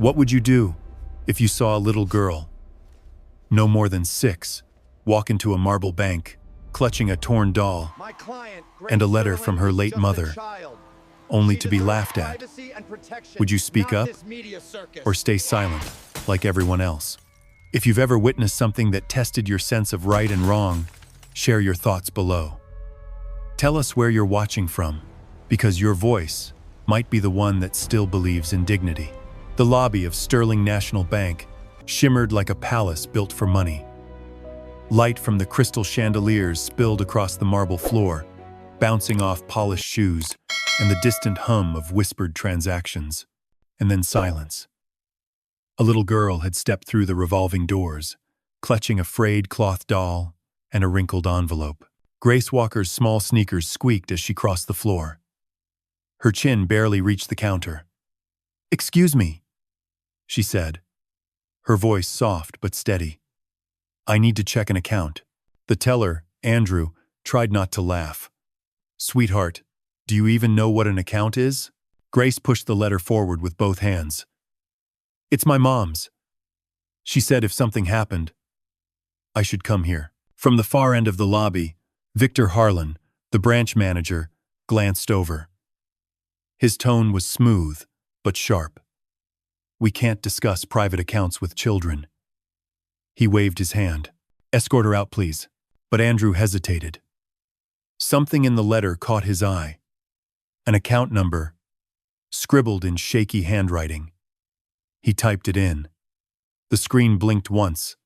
What would you do if you saw a little girl, no more than 6, walk into a marble bank, clutching a torn doll and a letter from her late mother, only to be laughed at? Would you speak up or stay silent like everyone else? If you've ever witnessed something that tested your sense of right and wrong, share your thoughts below. Tell us where you're watching from, because your voice might be the one that still believes in dignity. The lobby of Sterling National Bank shimmered like a palace built for money. Light from the crystal chandeliers spilled across the marble floor, bouncing off polished shoes and the distant hum of whispered transactions. And then silence. A little girl had stepped through the revolving doors, clutching a frayed cloth doll and a wrinkled envelope. Grace Walker's small sneakers squeaked as she crossed the floor. Her chin barely reached the counter. "Excuse me," she said, her voice soft but steady. "I need to check an account." The teller, Andrew, tried not to laugh. "Sweetheart, do you even know what an account is?" Grace pushed the letter forward with both hands. "It's my mom's. She said if something happened, I should come here." From the far end of the lobby, Victor Harlan, the branch manager, glanced over. His tone was smooth, but sharp. "We can't discuss private accounts with children." He waved his hand. "Escort her out, please." But Andrew hesitated. Something in the letter caught his eye. An account number, scribbled in shaky handwriting. He typed it in. The screen blinked once,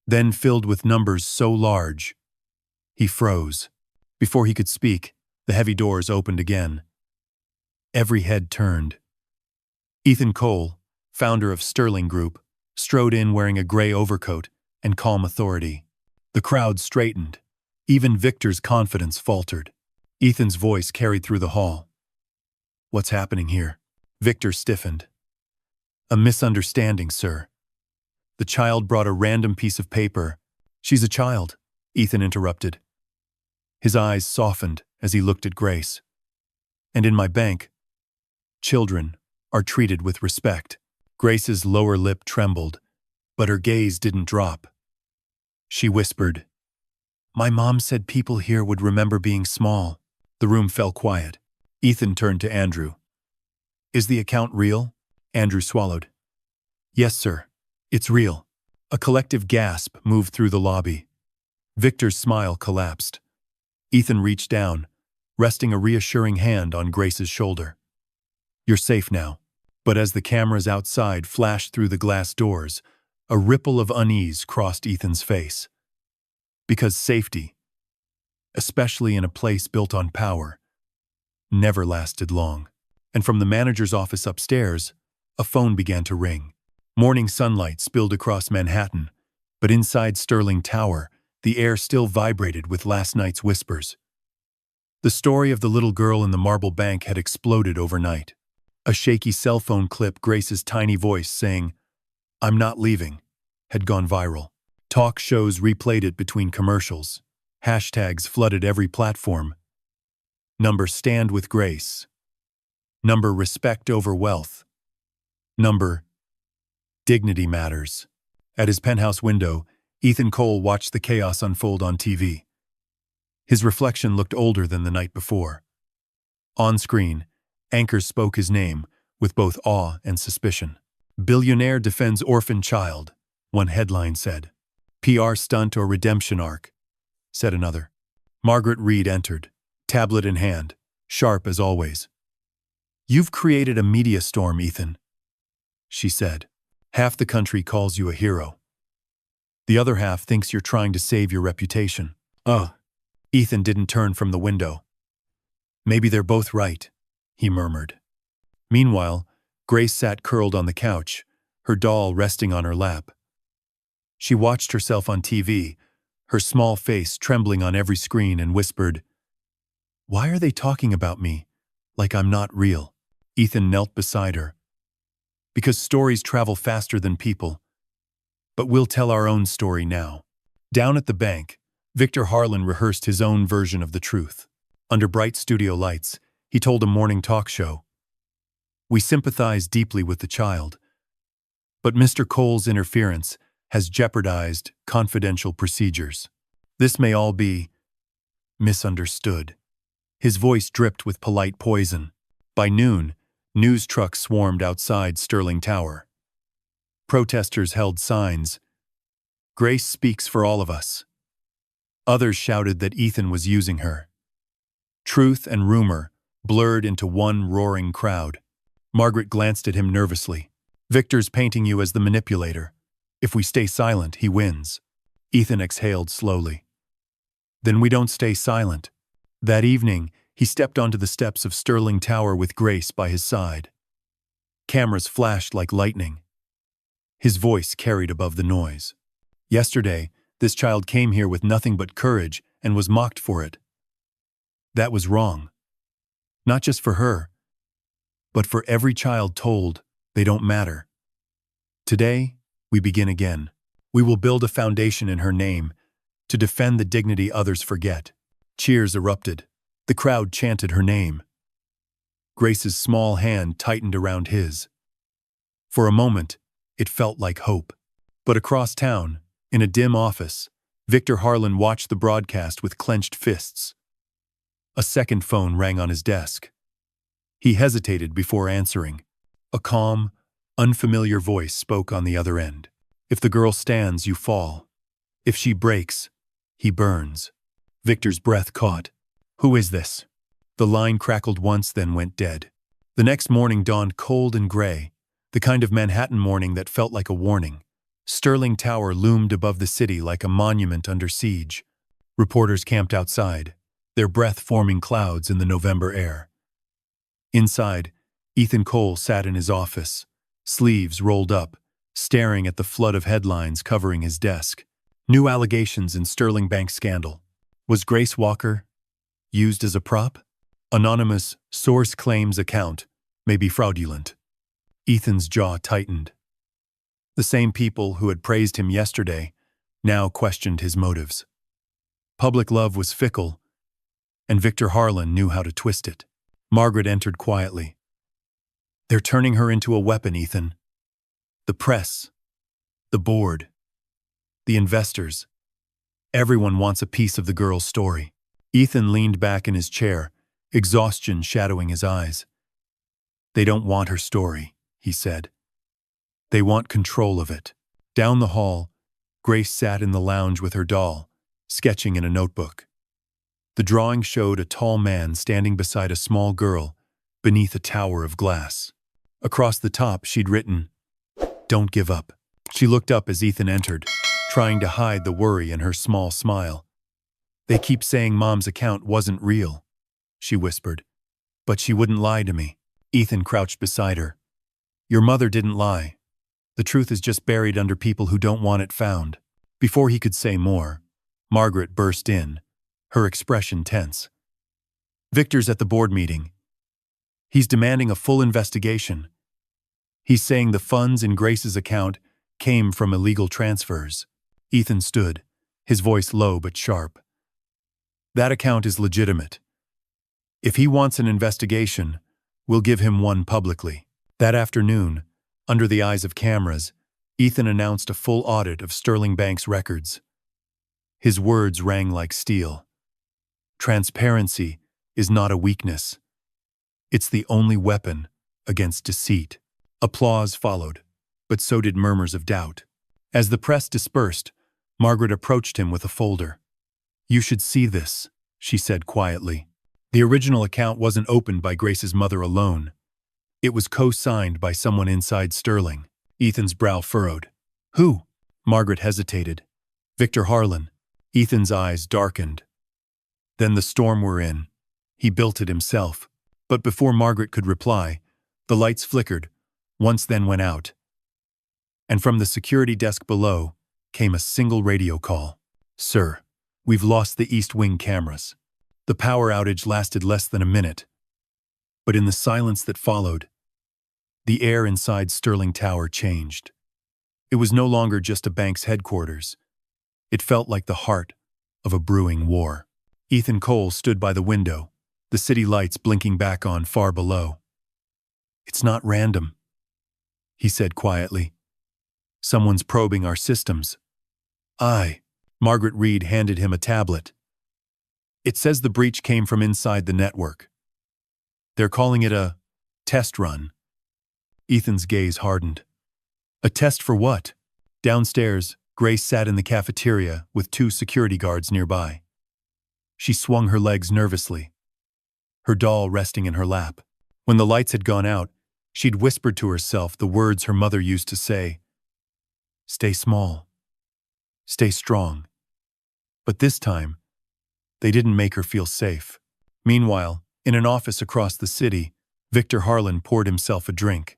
then filled with numbers so large, he froze. Before he could speak, the heavy doors opened again. Every head turned. Ethan Cole, founder of Sterling Group, strode in wearing a gray overcoat and calm authority. The crowd straightened. Even Victor's confidence faltered. Ethan's voice carried through the hall. "What's happening here?" Victor stiffened. "A misunderstanding, sir. The child brought a random piece of paper." "She's a child," Ethan interrupted. His eyes softened as he looked at Grace. "And in my bank, children are treated with respect." Grace's lower lip trembled, but her gaze didn't drop. She whispered, "My mom said people here would remember being small." The room fell quiet. Ethan turned to Andrew. "Is the account real?" Andrew swallowed. "Yes, sir. It's real." A collective gasp moved through the lobby. Victor's smile collapsed. Ethan reached down, resting a reassuring hand on Grace's shoulder. "You're safe now." But as the cameras outside flashed through the glass doors, a ripple of unease crossed Ethan's face. Because safety, especially in a place built on power, never lasted long. And from the manager's office upstairs, a phone began to ring. Morning sunlight spilled across Manhattan, but inside Sterling Tower, the air still vibrated with last night's whispers. The story of the little girl in the marble bank had exploded overnight. A shaky cell phone clip, Grace's tiny voice saying, "I'm not leaving," had gone viral. Talk shows replayed it between commercials. Hashtags flooded every platform. Number stand with Grace. Number respect over wealth. Number dignity matters. At his penthouse window, Ethan Cole watched the chaos unfold on TV. His reflection looked older than the night before. On screen, anchors spoke his name with both awe and suspicion. "Billionaire defends orphan child," one headline said. "PR stunt or redemption arc," said another. Margaret Reed entered, tablet in hand, sharp as always. "You've created a media storm, Ethan," she said. "Half the country calls you a hero. The other half thinks you're trying to save your reputation." Ethan didn't turn from the window. "Maybe they're both right," he murmured. Meanwhile, Grace sat curled on the couch, her doll resting on her lap. She watched herself on TV, her small face trembling on every screen, and whispered, "Why are they talking about me like I'm not real?" Ethan knelt beside her. "Because stories travel faster than people. But we'll tell our own story now." Down at the bank, Victor Harlan rehearsed his own version of the truth. Under bright studio lights, he told a morning talk show, "We sympathize deeply with the child, But Mr. Cole's interference has jeopardized confidential procedures. This may all be misunderstood. His voice dripped with polite poison. By noon, news trucks swarmed outside Sterling Tower. Protesters held signs, "Grace speaks for all of us." Others shouted that Ethan was using her. Truth and rumor blurred into one roaring crowd. Margaret glanced at him nervously. "Victor's painting you as the manipulator. If we stay silent, he wins." Ethan exhaled slowly. "Then we don't stay silent." That evening, he stepped onto the steps of Sterling Tower with Grace by his side. Cameras flashed like lightning. His voice carried above the noise. "Yesterday, this child came here with nothing but courage and was mocked for it. That was wrong. Not just for her, but for every child told they don't matter. Today, we begin again. We will build a foundation in her name to defend the dignity others forget." Cheers erupted. The crowd chanted her name. Grace's small hand tightened around his. For a moment, it felt like hope. But across town, in a dim office, Victor Harlan watched the broadcast with clenched fists. A second phone rang on his desk. He hesitated before answering. A calm, unfamiliar voice spoke on the other end. "If the girl stands, you fall. If she breaks, he burns." Victor's breath caught. "Who is this?" The line crackled once, then went dead. The next morning dawned cold and gray, the kind of Manhattan morning that felt like a warning. Sterling Tower loomed above the city like a monument under siege. Reporters camped outside, their breath forming clouds in the November air. Inside, Ethan Cole sat in his office, sleeves rolled up, staring at the flood of headlines covering his desk. New allegations in Sterling Bank scandal. Was Grace Walker used as a prop? Anonymous source claims account may be fraudulent. Ethan's jaw tightened. The same people who had praised him yesterday now questioned his motives. Public love was fickle, and Victor Harlan knew how to twist it. Margaret entered quietly. "They're turning her into a weapon, Ethan. The press, the board, the investors. Everyone wants a piece of the girl's story." Ethan leaned back in his chair, exhaustion shadowing his eyes. "They don't want her story," he said. "They want control of it." Down the hall, Grace sat in the lounge with her doll, sketching in a notebook. The drawing showed a tall man standing beside a small girl beneath a tower of glass. Across the top, she'd written, "Don't give up." She looked up as Ethan entered, trying to hide the worry in her small smile. "They keep saying Mom's account wasn't real," she whispered. "But she wouldn't lie to me." Ethan crouched beside her. "Your mother didn't lie. The truth is just buried under people who don't want it found." Before he could say more, Margaret burst in, her expression tense. "Victor's at the board meeting. He's demanding a full investigation. He's saying the funds in Grace's account came from illegal transfers." Ethan stood, his voice low but sharp. "That account is legitimate. If he wants an investigation, we'll give him one publicly." That afternoon, under the eyes of cameras, Ethan announced a full audit of Sterling Bank's records. His words rang like steel. "Transparency is not a weakness. It's the only weapon against deceit." Applause followed, but so did murmurs of doubt. As the press dispersed, Margaret approached him with a folder. "You should see this," she said quietly. The original account wasn't opened by Grace's mother alone. It was co-signed by someone inside Sterling. Ethan's brow furrowed. "Who?" Margaret hesitated. "Victor Harlan." Ethan's eyes darkened. "Then the storm we're in. He built it himself." But before Margaret could reply, the lights flickered, once then went out. And from the security desk below came a single radio call. "Sir, we've lost the East Wing cameras." The power outage lasted less than a minute. But in the silence that followed, the air inside Sterling Tower changed. It was no longer just a bank's headquarters. It felt like the heart of a brewing war. Ethan Cole stood by the window, the city lights blinking back on far below. "It's not random," he said quietly. Someone's probing our systems. Margaret Reed handed him a tablet. It says the breach came from inside the network. They're calling it a test run. Ethan's gaze hardened. A test for what? Downstairs, Grace sat in the cafeteria with 2 security guards nearby. She swung her legs nervously, her doll resting in her lap. When the lights had gone out, she'd whispered to herself the words her mother used to say. Stay small. Stay strong. But this time, they didn't make her feel safe. Meanwhile, in an office across the city, Victor Harlan poured himself a drink.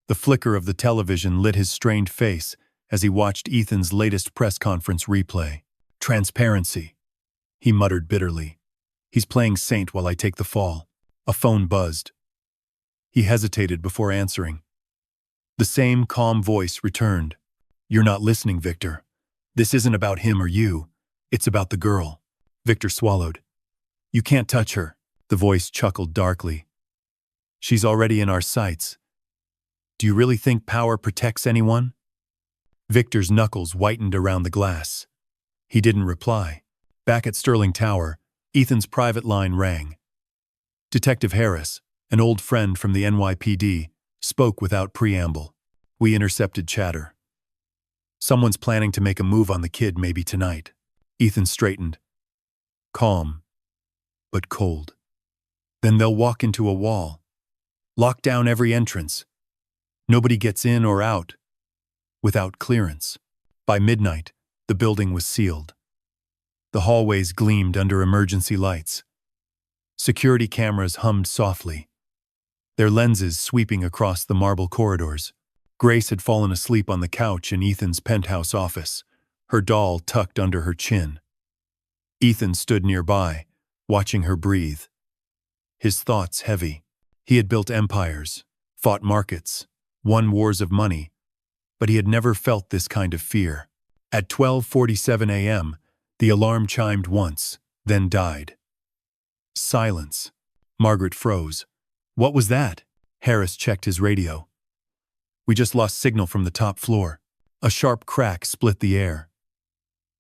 The flicker of the television lit his strained face as he watched Ethan's latest press conference replay. Transparency, he muttered bitterly. He's playing saint while I take the fall. A phone buzzed. He hesitated before answering. The same calm voice returned. You're not listening, Victor. This isn't about him or you. It's about the girl. Victor swallowed. You can't touch her. The voice chuckled darkly. She's already in our sights. Do you really think power protects anyone? Victor's knuckles whitened around the glass. He didn't reply. Back at Sterling Tower, Ethan's private line rang. Detective Harris, an old friend from the NYPD, spoke without preamble. We intercepted chatter. Someone's planning to make a move on the kid maybe tonight. Ethan straightened. Calm, but cold. Then they'll walk into a wall. Lock down every entrance. Nobody gets in or out without clearance. By midnight, the building was sealed. The hallways gleamed under emergency lights. Security cameras hummed softly, their lenses sweeping across the marble corridors. Grace had fallen asleep on the couch in Ethan's penthouse office, her doll tucked under her chin. Ethan stood nearby, watching her breathe. His thoughts heavy. He had built empires, fought markets, won wars of money, but he had never felt this kind of fear. At 12:47 a.m., the alarm chimed once, then died. Silence. Margaret froze. What was that? Harris checked his radio. We just lost signal from the top floor. A sharp crack split the air.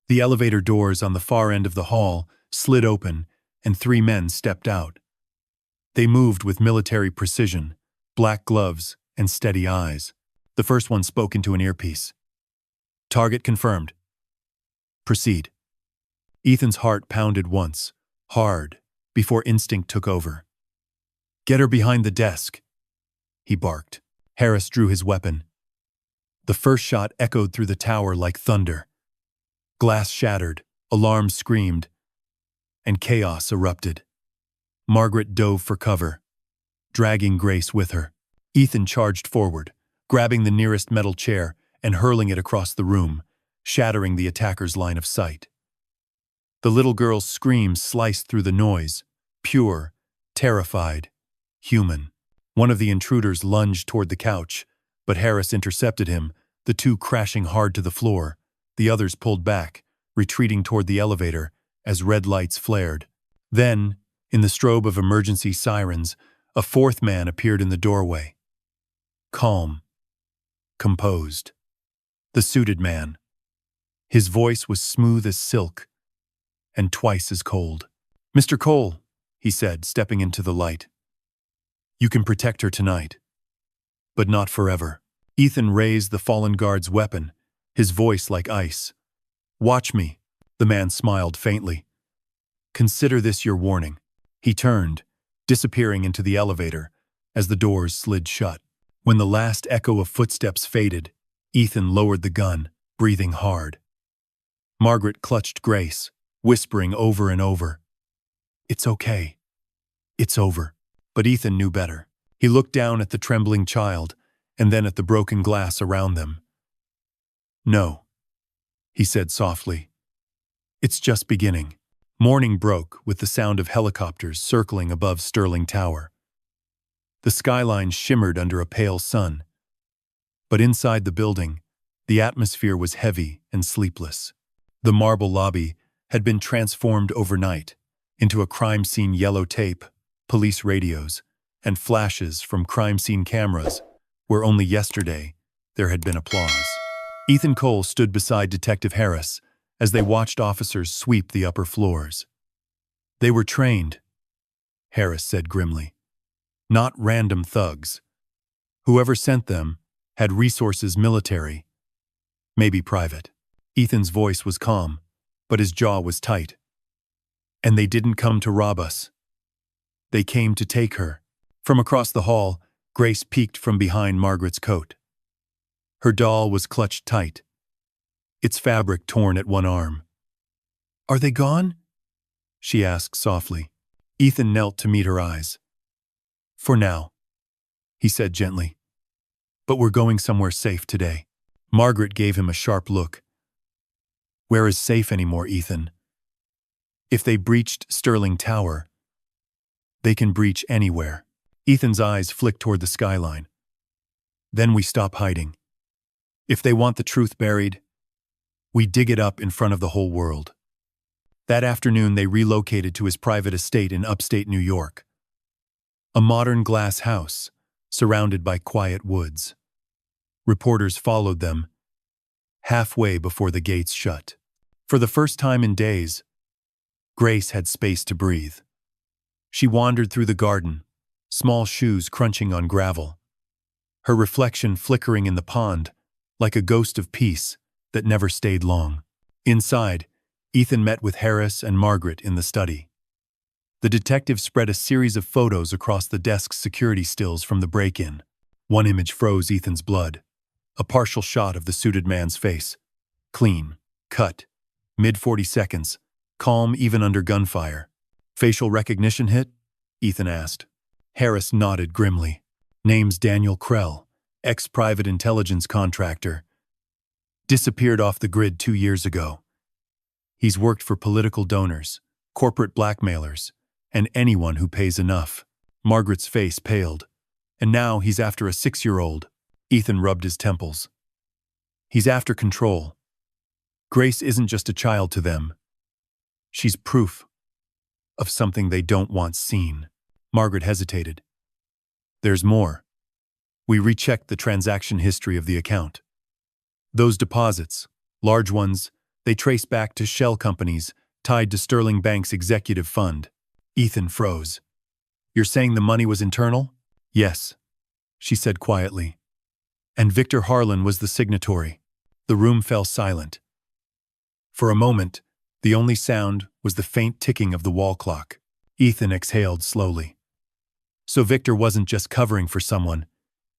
The elevator doors on the far end of the hall slid open, and 3 men stepped out. They moved with military precision, black gloves and steady eyes. The first one spoke into an earpiece. Target confirmed. Proceed. Ethan's heart pounded once, hard, before instinct took over. Get her behind the desk, he barked. Harris drew his weapon. The first shot echoed through the tower like thunder. Glass shattered, alarms screamed, and chaos erupted. Margaret dove for cover, dragging Grace with her. Ethan charged forward, grabbing the nearest metal chair and hurling it across the room, shattering the attacker's line of sight. The little girl's screams sliced through the noise, pure, terrified, human. One of the intruders lunged toward the couch, but Harris intercepted him, the 2 crashing hard to the floor. The others pulled back, retreating toward the elevator as red lights flared. Then, in the strobe of emergency sirens, a 4th man appeared in the doorway. Calm. Composed. The suited man. His voice was smooth as silk, and twice as cold. Mr. Cole, he said, stepping into the light. You can protect her tonight, but not forever. Ethan raised the fallen guard's weapon, his voice like ice. Watch me, the man smiled faintly. Consider this your warning. He turned, disappearing into the elevator as the doors slid shut. When the last echo of footsteps faded, Ethan lowered the gun, breathing hard. Margaret clutched Grace, whispering over and over, It's okay. It's over. But Ethan knew better. He looked down at the trembling child, and then at the broken glass around them. No, he said softly. It's just beginning. Morning broke with the sound of helicopters circling above Sterling Tower. The skyline shimmered under a pale sun. But inside the building, the atmosphere was heavy and sleepless. The marble lobby had been transformed overnight into a crime scene yellow tape, police radios, and flashes from crime scene cameras where only yesterday there had been applause. Ethan Cole stood beside Detective Harris as they watched officers sweep the upper floors. They were trained, Harris said grimly. Not random thugs. Whoever sent them had resources military, maybe private. Ethan's voice was calm, but his jaw was tight. And they didn't come to rob us. They came to take her. From across the hall, Grace peeked from behind Margaret's coat. Her doll was clutched tight, its fabric torn at one arm. Are they gone? She asked softly. Ethan knelt to meet her eyes. For now, he said gently. But we're going somewhere safe today. Margaret gave him a sharp look. Where is safe anymore, Ethan? If they breached Sterling Tower, they can breach anywhere. Ethan's eyes flicked toward the skyline. Then we stop hiding. If they want the truth buried, we dig it up in front of the whole world. That afternoon they relocated to his private estate in upstate New York. A modern glass house, surrounded by quiet woods. Reporters followed them, halfway before the gates shut. For the first time in days, Grace had space to breathe. She wandered through the garden, small shoes crunching on gravel, her reflection flickering in the pond like a ghost of peace that never stayed long. Inside, Ethan met with Harris and Margaret in the study. The detective spread a series of photos across the desk's security stills from the break-in. One image froze Ethan's blood. A partial shot of the suited man's face. Clean, cut, mid-40 seconds, calm even under gunfire. Facial recognition hit? Ethan asked. Harris nodded grimly. Name's Daniel Krell, ex-private intelligence contractor. Disappeared off the grid 2 years ago. He's worked for political donors, corporate blackmailers, and anyone who pays enough. Margaret's face paled. And now he's after a 6-year-old. Ethan rubbed his temples. He's after control. Grace isn't just a child to them. She's proof of something they don't want seen. Margaret hesitated. There's more. We rechecked the transaction history of the account. Those deposits, large ones, they trace back to shell companies tied to Sterling Bank's executive fund. Ethan froze. You're saying the money was internal? Yes, she said quietly. And Victor Harlan was the signatory. The room fell silent. For a moment, the only sound was the faint ticking of the wall clock. Ethan exhaled slowly. So Victor wasn't just covering for someone.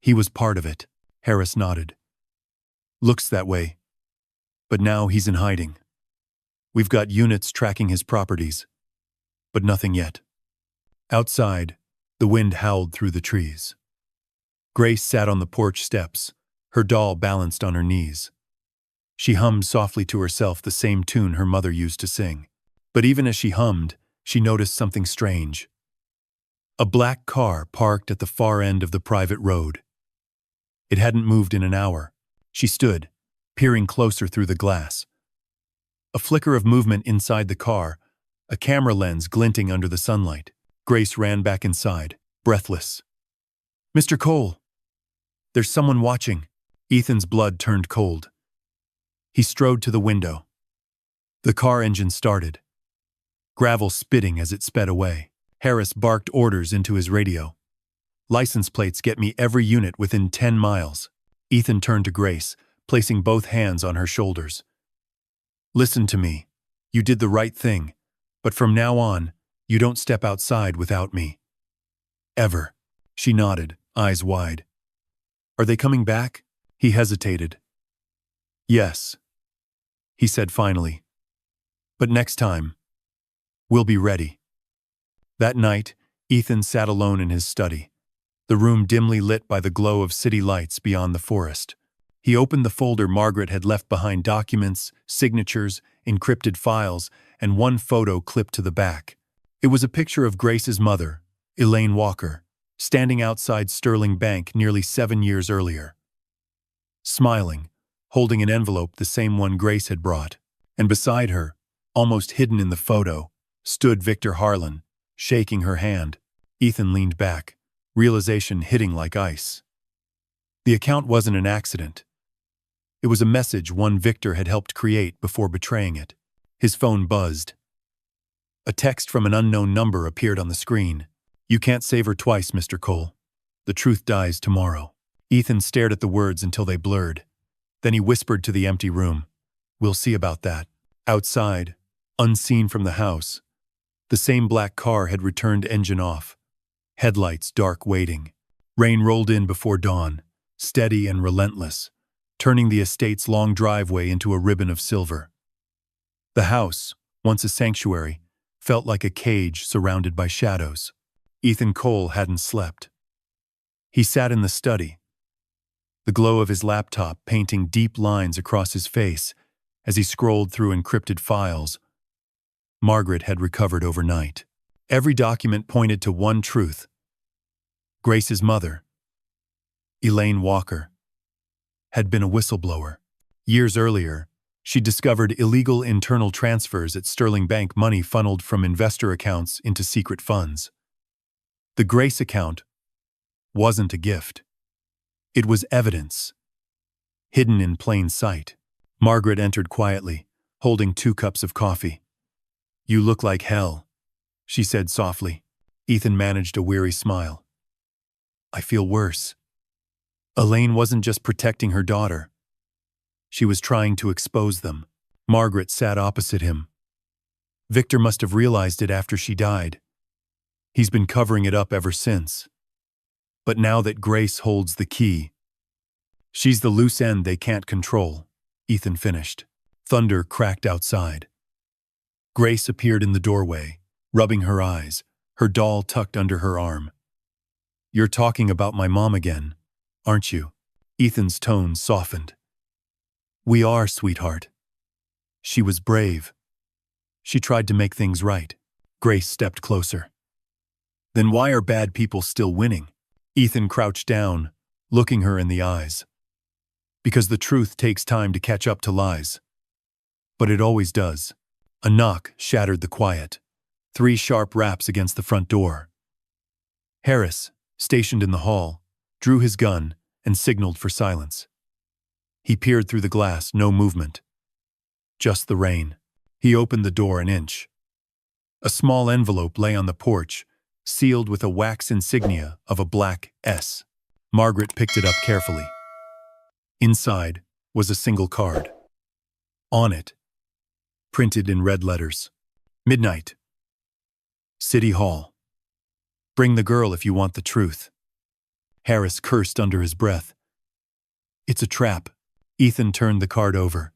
He was part of it. Harris nodded. Looks that way. But now he's in hiding. We've got units tracking his properties. But nothing yet. Outside, the wind howled through the trees. Grace sat on the porch steps, her doll balanced on her knees. She hummed softly to herself the same tune her mother used to sing. But even as she hummed, she noticed something strange. A black car parked at the far end of the private road. It hadn't moved in an hour. She stood, peering closer through the glass. A flicker of movement inside the car, a camera lens glinting under the sunlight. Grace ran back inside, breathless. Mr. Cole! There's someone watching. Ethan's blood turned cold. He strode to the window. The car engine started, gravel spitting as it sped away. Harris barked orders into his radio. License plates get me every unit within 10 miles. Ethan turned to Grace, placing both hands on her shoulders. Listen to me. You did the right thing, but from now on, you don't step outside without me. Ever. She nodded, eyes wide. Are they coming back? He hesitated. Yes, he said finally. But next time, we'll be ready. That night, Ethan sat alone in his study, the room dimly lit by the glow of city lights beyond the forest. He opened the folder Margaret had left behind: documents, signatures, encrypted files, and one photo clipped to the back. It was a picture of Grace's mother, Elaine Walker, standing outside Sterling Bank nearly 7 years earlier. Smiling, holding an envelope the same one Grace had brought, and beside her, almost hidden in the photo, stood Victor Harlan, shaking her hand. Ethan leaned back, realization hitting like ice. The account wasn't an accident. It was a message one Victor had helped create before betraying it. His phone buzzed. A text from an unknown number appeared on the screen. "You can't save her twice, Mr. Cole. The truth dies tomorrow." Ethan stared at the words until they blurred. Then he whispered to the empty room, "We'll see about that." Outside, unseen from the house, the same black car had returned engine off, headlights dark waiting. Rain rolled in before dawn, steady and relentless, turning the estate's long driveway into a ribbon of silver. The house, once a sanctuary, felt like a cage surrounded by shadows. Ethan Cole hadn't slept. He sat in the study, the glow of his laptop painting deep lines across his face as he scrolled through encrypted files. Margaret had recovered overnight. Every document pointed to one truth. Grace's mother, Elaine Walker, had been a whistleblower. Years earlier, she discovered illegal internal transfers at Sterling Bank, money funneled from investor accounts into secret funds. The Grace account wasn't a gift. It was evidence, hidden in plain sight. Margaret entered quietly, holding 2 cups of coffee. "You look like hell," she said softly. Ethan managed a weary smile. "I feel worse." Elaine wasn't just protecting her daughter. She was trying to expose them. Margaret sat opposite him. "Victor must have realized it after she died. He's been covering it up ever since. But now that Grace holds the key, she's the loose end they can't control," Ethan finished. Thunder cracked outside. Grace appeared in the doorway, rubbing her eyes, her doll tucked under her arm. "You're talking about my mom again, aren't you?" Ethan's tone softened. "We are, sweetheart. She was brave. She tried to make things right." Grace stepped closer. "Then why are bad people still winning?" Ethan crouched down, looking her in the eyes. "Because the truth takes time to catch up to lies. But it always does." A knock shattered the quiet. 3 sharp raps against the front door. Harris, stationed in the hall, drew his gun and signaled for silence. He peered through the glass, no movement. Just the rain. He opened the door an inch. A small envelope lay on the porch, sealed with a wax insignia of a black S. Margaret picked it up carefully. Inside was a single card. On it, printed in red letters, "Midnight. City Hall. Bring the girl if you want the truth." Harris cursed under his breath. "It's a trap." Ethan turned the card over.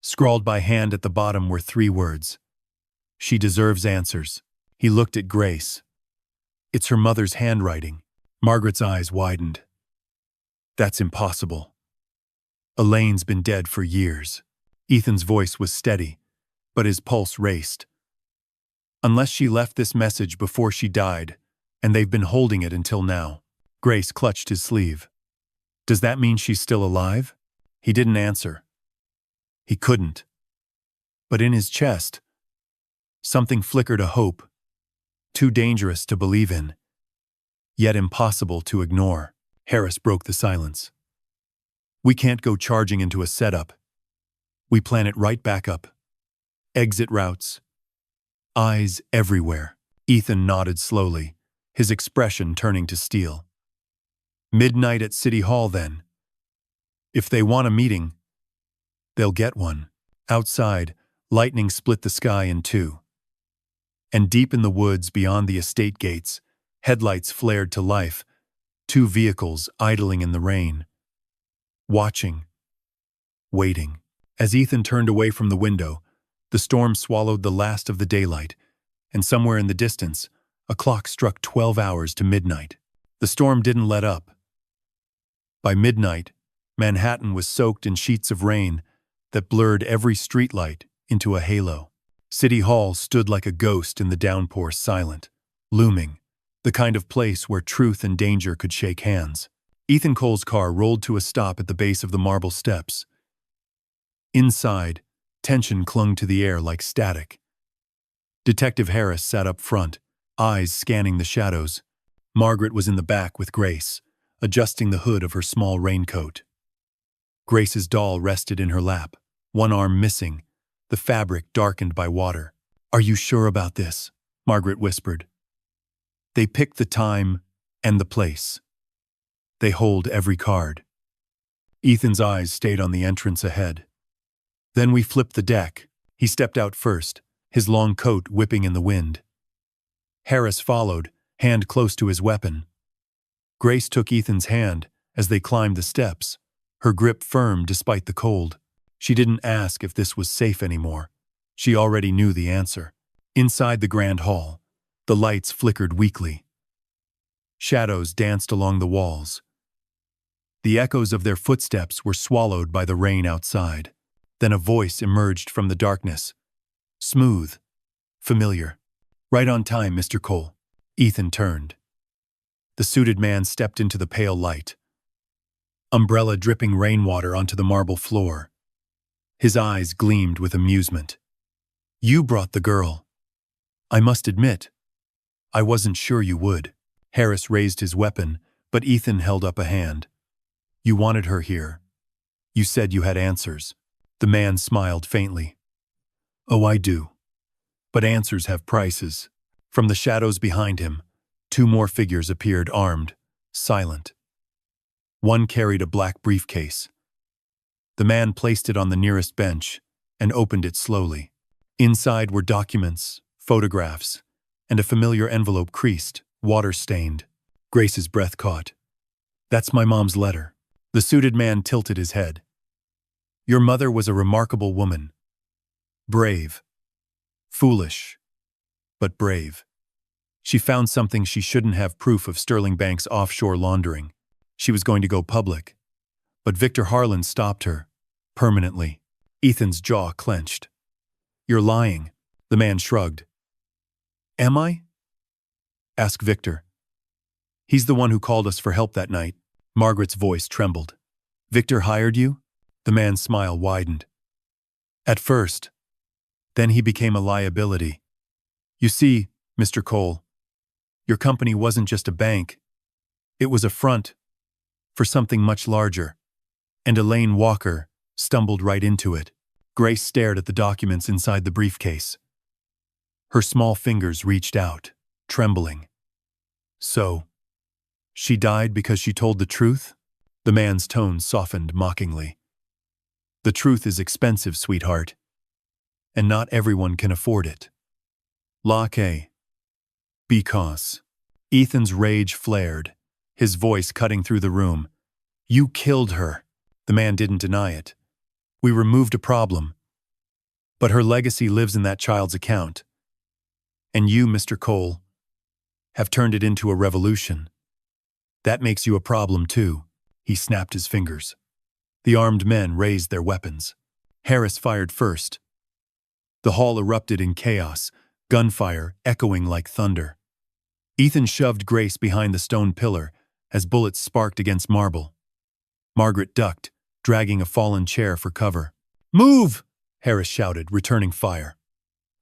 Scrawled by hand at the bottom were 3 words. "She deserves answers." He looked at Grace. "It's her mother's handwriting." Margaret's eyes widened. "That's impossible. Elaine's been dead for years." Ethan's voice was steady, but his pulse raced. "Unless she left this message before she died, and they've been holding it until now." Grace clutched his sleeve. "Does that mean she's still alive?" He didn't answer. He couldn't. But in his chest, something flickered a hope, too dangerous to believe in, yet impossible to ignore. Harris broke the silence. "We can't go charging into a setup. We plan it right back up. Exit routes. Eyes everywhere." Ethan nodded slowly, his expression turning to steel. "Midnight at City Hall, then. If they want a meeting, they'll get one." Outside, lightning split the sky in 2. And deep in the woods beyond the estate gates, headlights flared to life, 2 vehicles idling in the rain. Watching. Waiting. As Ethan turned away from the window, the storm swallowed the last of the daylight, and somewhere in the distance, a clock struck 12 hours to midnight. The storm didn't let up. By midnight, Manhattan was soaked in sheets of rain that blurred every streetlight into a halo. City Hall stood like a ghost in the downpour, silent, looming, the kind of place where truth and danger could shake hands. Ethan Cole's car rolled to a stop at the base of the marble steps. Inside, tension clung to the air like static. Detective Harris sat up front, eyes scanning the shadows. Margaret was in the back with Grace, adjusting the hood of her small raincoat. Grace's doll rested in her lap, one arm missing, the fabric darkened by water. "Are you sure about this?" Margaret whispered. "They picked the time and the place. They hold every card." Ethan's eyes stayed on the entrance ahead. "Then we flipped the deck." He stepped out first, his long coat whipping in the wind. Harris followed, hand close to his weapon. Grace took Ethan's hand as they climbed the steps, her grip firm despite the cold. She didn't ask if this was safe anymore. She already knew the answer. Inside the grand hall, the lights flickered weakly. Shadows danced along the walls. The echoes of their footsteps were swallowed by the rain outside. Then a voice emerged from the darkness. Smooth, familiar. "Right on time, Mr. Cole." Ethan turned. The suited man stepped into the pale light, umbrella dripping rainwater onto the marble floor. His eyes gleamed with amusement. "You brought the girl. I must admit, I wasn't sure you would." Harris raised his weapon, but Ethan held up a hand. "You wanted her here. You said you had answers." The man smiled faintly. "Oh, I do. But answers have prices." From the shadows behind him, two more figures appeared, armed, silent. One carried a black briefcase. The man placed it on the nearest bench and opened it slowly. Inside were documents, photographs, and a familiar envelope creased, water-stained. Grace's breath caught. "That's my mom's letter." The suited man tilted his head. "Your mother was a remarkable woman. Brave. Foolish. But brave. She found something she shouldn't have, proof of Sterling Bank's offshore laundering. She was going to go public. But Victor Harlan stopped her. Permanently." Ethan's jaw clenched. "You're lying." The man shrugged. "Am I?" "Ask Victor. He's the one who called us for help that night." Margaret's voice trembled. "Victor hired you?" The man's smile widened. "At first. Then he became a liability. You see, Mr. Cole, your company wasn't just a bank. It was a front for something much larger." And Elaine Walker stumbled right into it. Grace stared at the documents inside the briefcase. Her small fingers reached out, trembling. "So, she died because she told the truth?" The man's tone softened mockingly. "The truth is expensive, sweetheart. And not everyone can afford it." "Lake. Because." Ethan's rage flared, his voice cutting through the room. "You killed her." The man didn't deny it. "We removed a problem. But her legacy lives in that child's account. And you, Mr. Cole, have turned it into a revolution. That makes you a problem too." He snapped his fingers. The armed men raised their weapons. Harris fired first. The hall erupted in chaos, gunfire echoing like thunder. Ethan shoved Grace behind the stone pillar as bullets sparked against marble. Margaret ducked, dragging a fallen chair for cover. "Move!" Harris shouted, returning fire.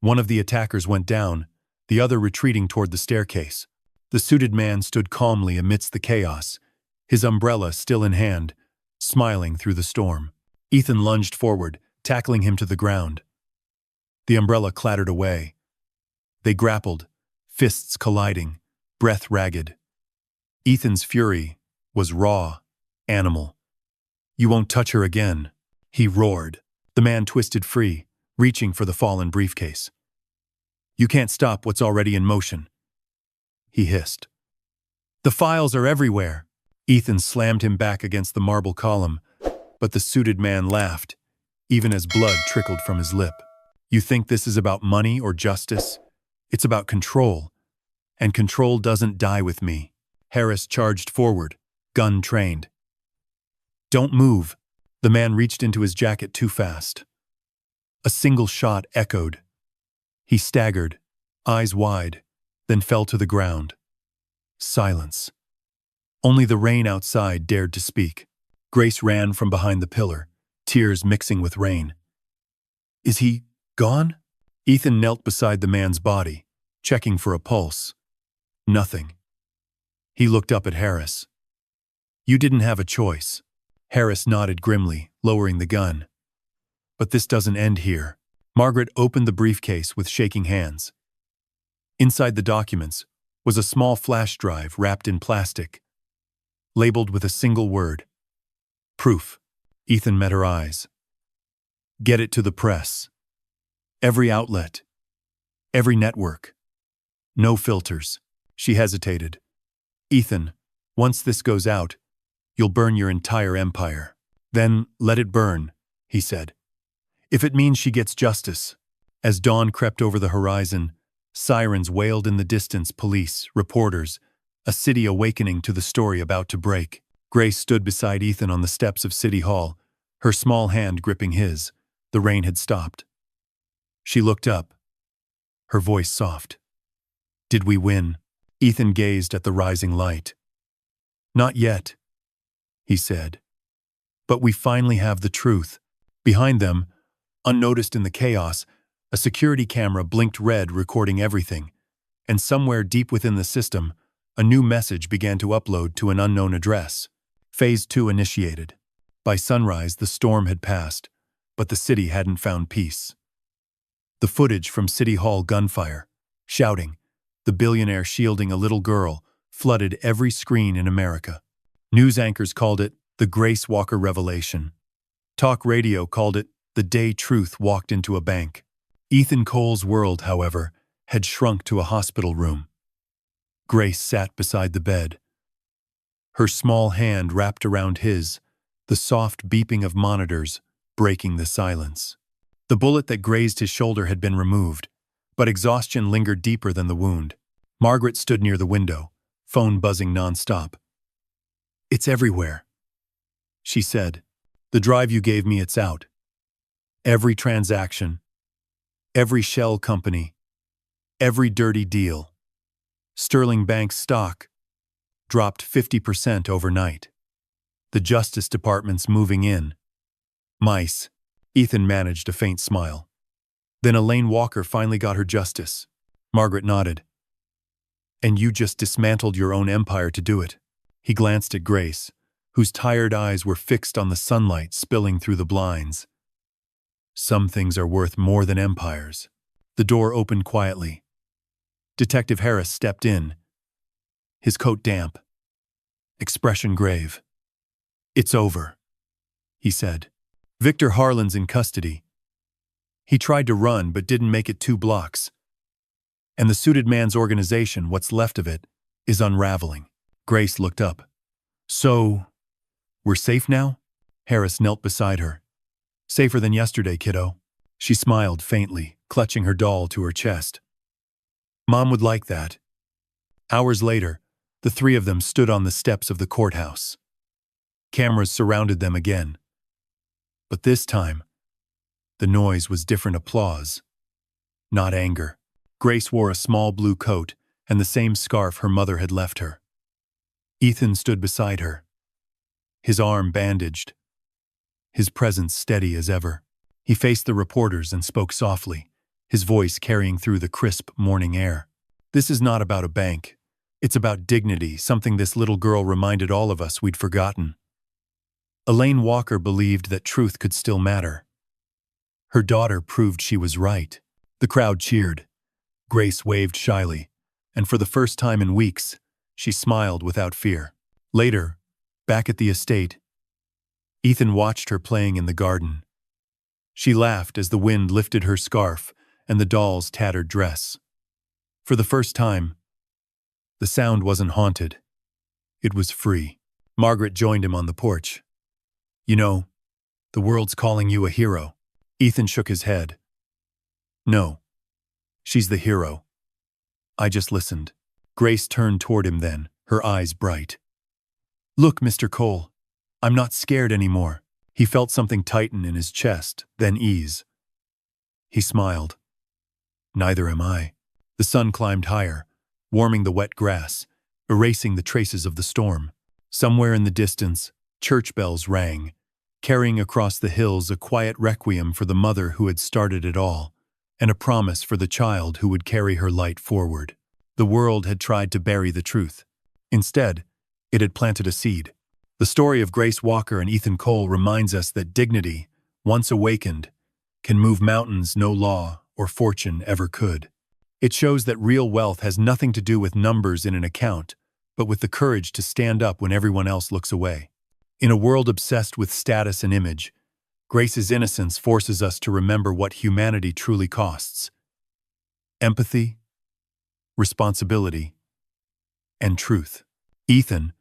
One of the attackers went down, the other retreating toward the staircase. The suited man stood calmly amidst the chaos, his umbrella still in hand, smiling through the storm. Ethan lunged forward, tackling him to the ground. The umbrella clattered away. They grappled, fists colliding, breath ragged. Ethan's fury was raw, animal. "You won't touch her again," he roared. The man twisted free, reaching for the fallen briefcase. "You can't stop what's already in motion," he hissed. "The files are everywhere." Ethan slammed him back against the marble column, but the suited man laughed, even as blood trickled from his lip. "You think this is about money or justice? It's about control, and control doesn't die with me." Harris charged forward, gun trained. "Don't move." The man reached into his jacket too fast. A single shot echoed. He staggered, eyes wide, then fell to the ground. Silence. Only the rain outside dared to speak. Grace ran from behind the pillar, tears mixing with rain. "Is he gone?" Ethan knelt beside the man's body, checking for a pulse. Nothing. He looked up at Harris. "You didn't have a choice." Harris nodded grimly, lowering the gun. But this doesn't end here. Margaret opened the briefcase with shaking hands. Inside the documents was a small flash drive wrapped in plastic, labeled with a single word. Proof. Ethan met her eyes. Get it to the press. Every outlet. Every network. No filters. She hesitated. Ethan, once this goes out, you'll burn your entire empire. Then let it burn, he said. If it means she gets justice. As dawn crept over the horizon, sirens wailed in the distance, police, reporters, a city awakening to the story about to break. Grace stood beside Ethan on the steps of City Hall, her small hand gripping his. The rain had stopped. She looked up, her voice soft. Did we win? Ethan gazed at the rising light. Not yet, he said. But we finally have the truth. Behind them, unnoticed in the chaos, a security camera blinked red, recording everything. And somewhere deep within the system, a new message began to upload to an unknown address. Phase 2 initiated. By sunrise, the storm had passed, but the city hadn't found peace. The footage from City Hall gunfire, shouting, the billionaire shielding a little girl, flooded every screen in America. News anchors called it the Grace Walker revelation. Talk radio called it the day truth walked into a bank. Ethan Cole's world, however, had shrunk to a hospital room. Grace sat beside the bed, her small hand wrapped around his, the soft beeping of monitors breaking the silence. The bullet that grazed his shoulder had been removed, but exhaustion lingered deeper than the wound. Margaret stood near the window, phone buzzing nonstop. It's everywhere, she said. The drive you gave me, it's out. Every transaction, every shell company, every dirty deal. Sterling Bank's stock dropped 50% overnight. The Justice Department's moving in. Mice. Ethan managed a faint smile. Then Elaine Walker finally got her justice. Margaret nodded. And you just dismantled your own empire to do it. He glanced at Grace, whose tired eyes were fixed on the sunlight spilling through the blinds. Some things are worth more than empires. The door opened quietly. Detective Harris stepped in, his coat damp, expression grave. It's over, he said. Victor Harlan's in custody. He tried to run but didn't make it 2 blocks. And the suited man's organization, what's left of it, is unraveling. Grace looked up. So, we're safe now? Harris knelt beside her. Safer than yesterday, kiddo. She smiled faintly, clutching her doll to her chest. Mom would like that. Hours later, the 3 of them stood on the steps of the courthouse. Cameras surrounded them again. But this time, the noise was different applause, not anger. Grace wore a small blue coat and the same scarf her mother had left her. Ethan stood beside her, his arm bandaged, his presence steady as ever. He faced the reporters and spoke softly, his voice carrying through the crisp morning air. This is not about a bank. It's about dignity, something this little girl reminded all of us we'd forgotten. Elaine Walker believed that truth could still matter. Her daughter proved she was right. The crowd cheered. Grace waved shyly, and for the first time in weeks, she smiled without fear. Later, back at the estate, Ethan watched her playing in the garden. She laughed as the wind lifted her scarf and the doll's tattered dress. For the first time, the sound wasn't haunted. It was free. Margaret joined him on the porch. You know, the world's calling you a hero. Ethan shook his head. No, she's the hero. I just listened. Grace turned toward him then, her eyes bright. Look, Mr. Cole, I'm not scared anymore. He felt something tighten in his chest, then ease. He smiled. Neither am I. The sun climbed higher, warming the wet grass, erasing the traces of the storm. Somewhere in the distance, church bells rang, carrying across the hills a quiet requiem for the mother who had started it all, and a promise for the child who would carry her light forward. The world had tried to bury the truth. Instead, it had planted a seed. The story of Grace Walker and Ethan Cole reminds us that dignity, once awakened, can move mountains no law or fortune ever could. It shows that real wealth has nothing to do with numbers in an account, but with the courage to stand up when everyone else looks away. In a world obsessed with status and image, Grace's innocence forces us to remember what humanity truly costs: empathy, responsibility, and truth. Ethan,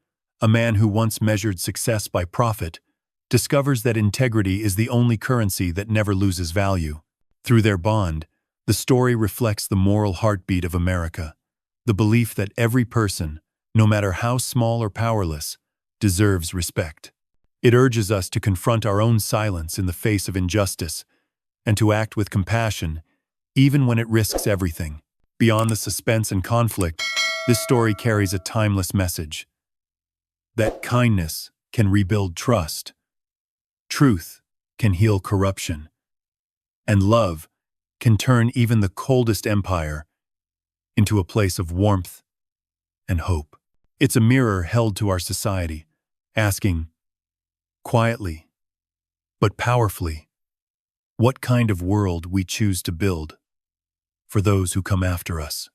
a man who once measured success by profit, discovers that integrity is the only currency that never loses value. Through their bond, the story reflects the moral heartbeat of America, the belief that every person, no matter how small or powerless, deserves respect. It urges us to confront our own silence in the face of injustice and to act with compassion, even when it risks everything. Beyond the suspense and conflict, this story carries a timeless message: that kindness can rebuild trust, truth can heal corruption, and love can turn even the coldest empire into a place of warmth and hope. It's a mirror held to our society, asking, quietly, but powerfully, what kind of world we choose to build for those who come after us.